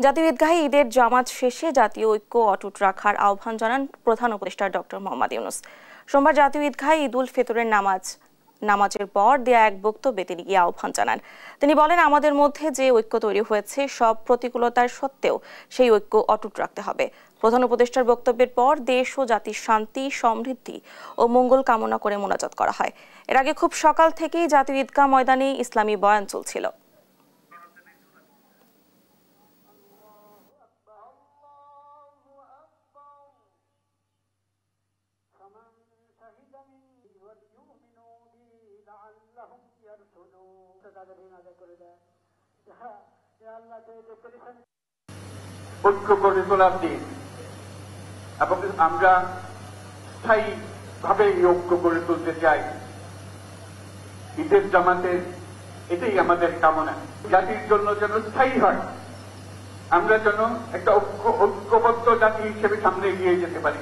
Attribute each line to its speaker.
Speaker 1: জাতীয় ঈদগাহে ঈদের জামাত শেষে জাতীয় ঐক্য অটুট রাখার আহ্বান জানান প্রধান উপদেষ্টা ডক্টর মোহাম্মদ ইউনূস। সোমবার জাতীয় ঈদগাহে ঈদ উল ফিতরের নামাজের পর দেয়া এক বক্তব্যে তিনি এই আহ্বান জানান। তিনি বলেন, আমাদের মধ্যে যে ঐক্য তৈরি হয়েছে সব প্রতিকূলতার সত্ত্বেও সেই ঐক্য অটুট রাখতে হবে। প্রধান উপদেষ্টার বক্তব্যের পর দেশ ও জাতির শান্তি, সমৃদ্ধি ও মঙ্গল কামনা করে মোনাজাত করা হয়। এর আগে খুব সকাল থেকেই জাতীয় ঈদগাহ ময়দানে ইসলামী বয়ান চলছিল।
Speaker 2: ঐক্য গড়ে তোলার দিন এবং আমরা স্থায়ীভাবে এই ঐক্য গড়ে তুলতে চাই। ঈদের জামাতের এটাই আমাদের কামনা, জাতির জন্য যেন স্থায়ী হয়, আমরা যেন একটা ঐক্যবদ্ধ জাতি হিসেবে সামনে এগিয়ে যেতে পারি।